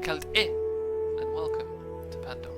kalt in, and welcome to Pandora.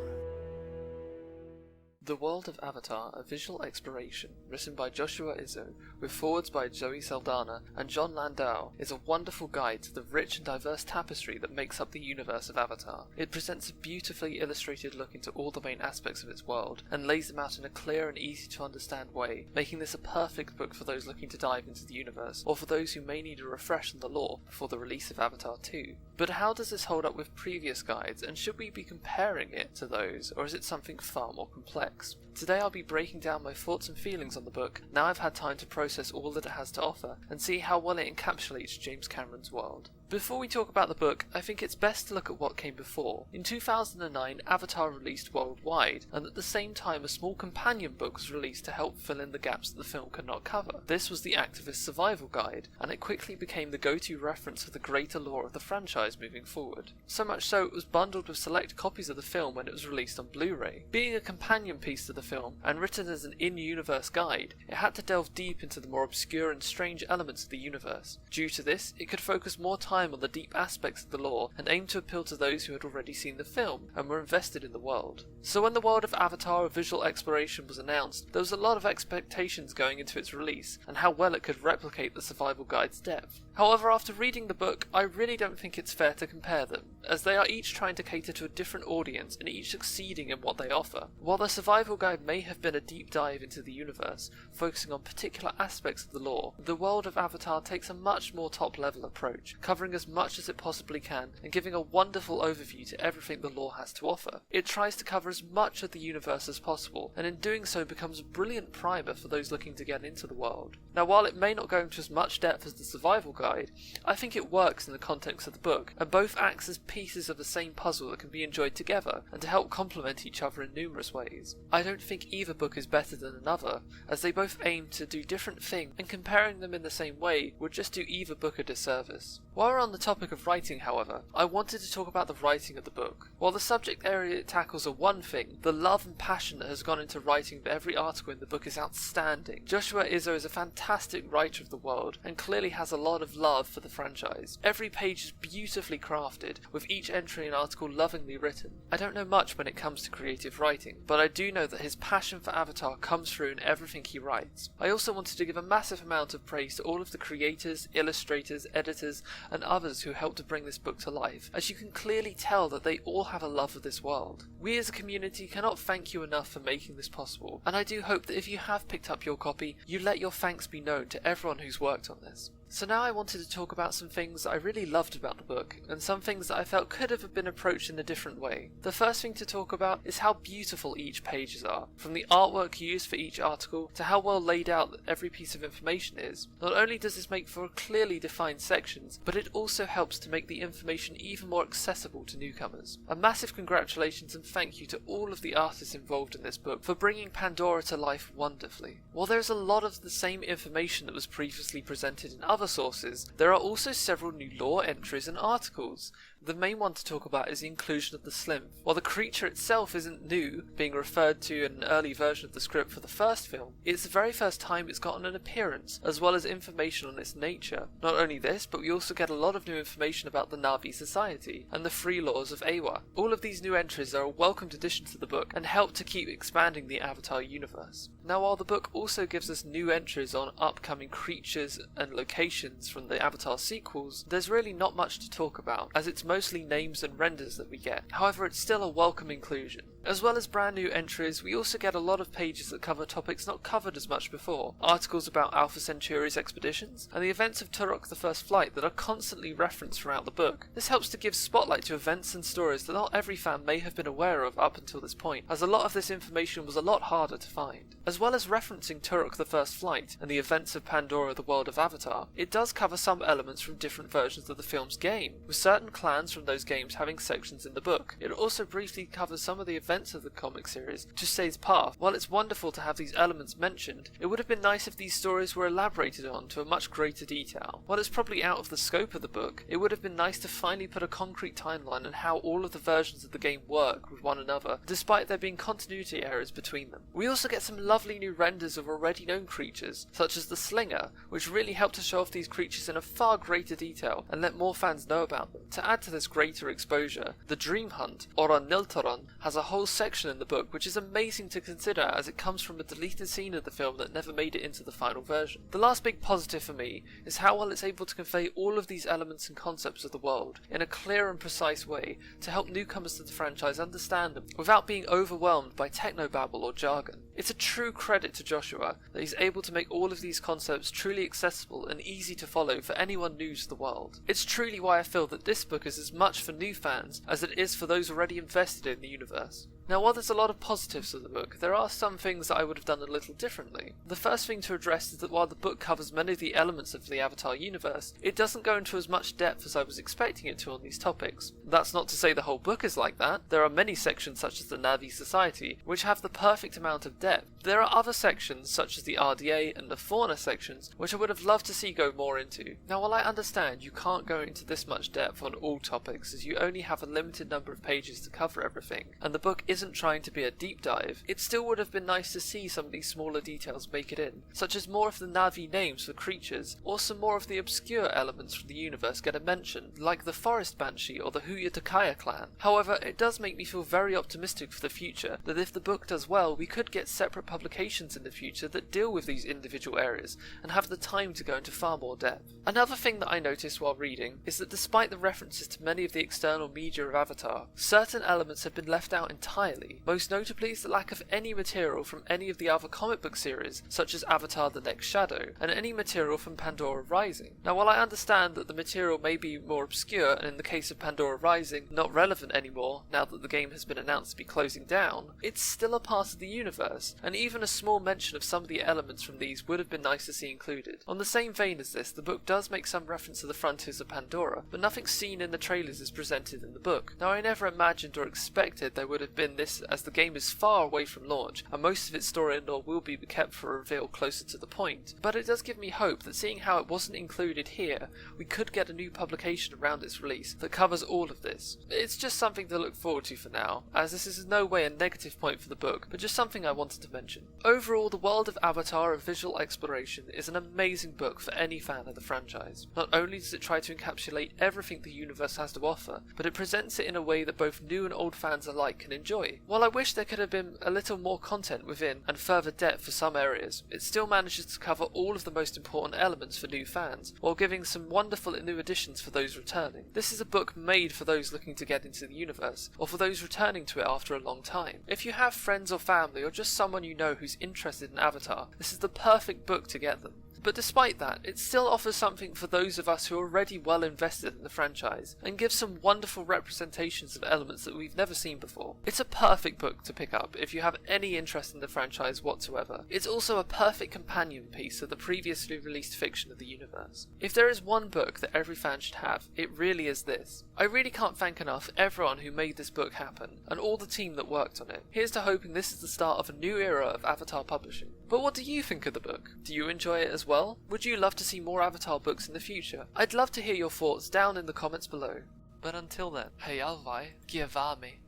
The World of Avatar, a visual exploration, written by Joshua Izzo, with forwards by Zoe Saldana and John Landau, is a wonderful guide to the rich and diverse tapestry that makes up the universe of Avatar. It presents a beautifully illustrated look into all the main aspects of its world, and lays them out in a clear and easy to understand way, making this a perfect book for those looking to dive into the universe, or for those who may need a refresh on the lore before the release of Avatar 2. But how does this hold up with previous guides, and should we be comparing it to those, or is it something far more complex? Today I'll be breaking down my thoughts and feelings on the book, now I've had time to process all that it has to offer, and see how well it encapsulates James Cameron's world. Before we talk about the book, I think it's best to look at what came before. In 2009, Avatar released worldwide, and at the same time a small companion book was released to help fill in the gaps that the film could not cover. This was the Activist Survival Guide, and it quickly became the go-to reference for the greater lore of the franchise moving forward. So much so it was bundled with select copies of the film when it was released on Blu-ray. Being a companion piece to the film, and written as an in-universe guide, it had to delve deep into the more obscure and strange elements of the universe. Due to this, it could focus more time on the deep aspects of the lore and aim to appeal to those who had already seen the film and were invested in the world. So when the world of Avatar: A Visual Exploration was announced, there was a lot of expectations going into its release and how well it could replicate the survival guide's depth. However, after reading the book, I really don't think it's fair to compare them, as they are each trying to cater to a different audience and each succeeding in what they offer. While the survival guide may have been a deep dive into the universe, focusing on particular aspects of the lore, the world of Avatar takes a much more top-level approach, covering as much as it possibly can and giving a wonderful overview to everything the lore has to offer. It tries to cover as much of the universe as possible, and in doing so becomes a brilliant primer for those looking to get into the world. Now, while it may not go into as much depth as the survival guide, I think it works in the context of the book, and both acts as pieces of the same puzzle that can be enjoyed together and to help complement each other in numerous ways. I don't think either book is better than another, as they both aim to do different things, and comparing them in the same way would just do either book a disservice. While we're on the topic of writing, however, I wanted to talk about the writing of the book. While the subject area it tackles are one thing, the love and passion that has gone into writing every article in the book is outstanding. Joshua Izzo is a fantastic writer of the world, and clearly has a lot of love for the franchise. Every page is beautifully crafted, with each entry and article lovingly written. I don't know much when it comes to creative writing, but I do know that his passion for Avatar comes through in everything he writes. I also wanted to give a massive amount of praise to all of the creators, illustrators, editors, and others who helped to bring this book to life, as you can clearly tell that they all have a love of this world. We as a community cannot thank you enough for making this possible, and I do hope that if you have picked up your copy, you let your thanks be known to everyone who's worked on this. So now I wanted to talk about some things that I really loved about the book, and some things that I felt could have been approached in a different way. The first thing to talk about is how beautiful each pages are, from the artwork used for each article to how well laid out every piece of information is. Not only does this make for clearly defined sections, but it also helps to make the information even more accessible to newcomers. A massive congratulations and thank you to all of the artists involved in this book for bringing Pandora to life wonderfully. While there is a lot of the same information that was previously presented in other sources, there are also several new lore entries and articles. The main one to talk about is the inclusion of the Slymph. While the creature itself isn't new, being referred to in an early version of the script for the first film, it's the very first time it's gotten an appearance, as well as information on its nature. Not only this, but we also get a lot of new information about the Na'vi society and the free laws of Eywa. All of these new entries are a welcomed addition to the book and help to keep expanding the Avatar universe. Now, while the book also gives us new entries on upcoming creatures and locations from the Avatar sequels, there's really not much to talk about, as it's mostly names and renders that we get. However, it's still a welcome inclusion. As well as brand new entries, we also get a lot of pages that cover topics not covered as much before. Articles about Alpha Centauri's expeditions, and the events of Turok the First Flight that are constantly referenced throughout the book. This helps to give spotlight to events and stories that not every fan may have been aware of up until this point, as a lot of this information was a lot harder to find. As well as referencing Turok the First Flight and the events of Pandora: The World of Avatar, it does cover some elements from different versions of the film's game, with certain clans from those games having sections in the book. It also briefly covers some of the events events of the comic series to stay path. While it's wonderful to have these elements mentioned, it would have been nice if these stories were elaborated on to a much greater detail. While it's probably out of the scope of the book, it would have been nice to finally put a concrete timeline on how all of the versions of the game work with one another, despite there being continuity errors between them. We also get some lovely new renders of already known creatures, such as the Slinger, which really helped to show off these creatures in a far greater detail and let more fans know about them. To add to this greater exposure, the Dream Hunt, or Niltoron, has a whole section in the book which is amazing to consider as it comes from a deleted scene of the film that never made it into the final version. The last big positive for me is how well it's able to convey all of these elements and concepts of the world in a clear and precise way to help newcomers to the franchise understand them without being overwhelmed by technobabble or jargon. It's a true credit to Joshua that he's able to make all of these concepts truly accessible and easy to follow for anyone new to the world. It's truly why I feel that this book is as much for new fans as it is for those already invested in the universe. Now, while there's a lot of positives of the book, there are some things that I would have done a little differently. The first thing to address is that while the book covers many of the elements of the Avatar universe, it doesn't go into as much depth as I was expecting it to on these topics. That's not to say the whole book is like that. There are many sections such as the Na'vi Society, which have the perfect amount of depth. There are other sections such as the RDA and the Fauna sections, which I would have loved to see go more into. Now, while I understand you can't go into this much depth on all topics as you only have a limited number of pages to cover everything, and the book isn't trying to be a deep dive, it still would have been nice to see some of these smaller details make it in, such as more of the Na'vi names for creatures, or some more of the obscure elements from the universe get a mention, like the Forest Banshee or the Huya Takaya clan. However, it does make me feel very optimistic for the future, that if the book does well, we could get separate publications in the future that deal with these individual areas, and have the time to go into far more depth. Another thing that I noticed while reading is that despite the references to many of the external media of Avatar, certain elements have been left out entirely. Most notably is the lack of any material from any of the other comic book series, such as Avatar The Next Shadow, and any material from Pandora Rising. Now, while I understand that the material may be more obscure, and in the case of Pandora Rising, not relevant anymore now that the game has been announced to be closing down, it's still a part of the universe, and even a small mention of some of the elements from these would have been nice to see included. On the same vein as this, the book does make some reference to the frontiers of Pandora, but nothing seen in the trailers is presented in the book. Now, I never imagined or expected there would have been this, as the game is far away from launch, and most of its story and lore will be kept for a reveal closer to the point, but it does give me hope that seeing how it wasn't included here, we could get a new publication around its release that covers all of this. It's just something to look forward to for now, as this is in no way a negative point for the book, but just something I wanted to mention. Overall, the world of Avatar of visual exploration is an amazing book for any fan of the franchise. Not only does it try to encapsulate everything the universe has to offer, but it presents it in a way that both new and old fans alike can enjoy. While I wish there could have been a little more content within and further depth for some areas, it still manages to cover all of the most important elements for new fans, while giving some wonderful new additions for those returning. This is a book made for those looking to get into the universe, or for those returning to it after a long time. If you have friends or family, or just someone you know who's interested in Avatar, this is the perfect book to get them. But despite that, it still offers something for those of us who are already well invested in the franchise, and gives some wonderful representations of elements that we've never seen before. It's a perfect book to pick up if you have any interest in the franchise whatsoever. It's also a perfect companion piece to the previously released fiction of the universe. If there is one book that every fan should have, it really is this. I really can't thank enough everyone who made this book happen, and all the team that worked on it. Here's to hoping this is the start of a new era of Avatar publishing. But what do you think of the book? Do you enjoy it as well? Would you love to see more Avatar books in the future? I'd love to hear your thoughts down in the comments below. But until then, hej alvaj, gevami.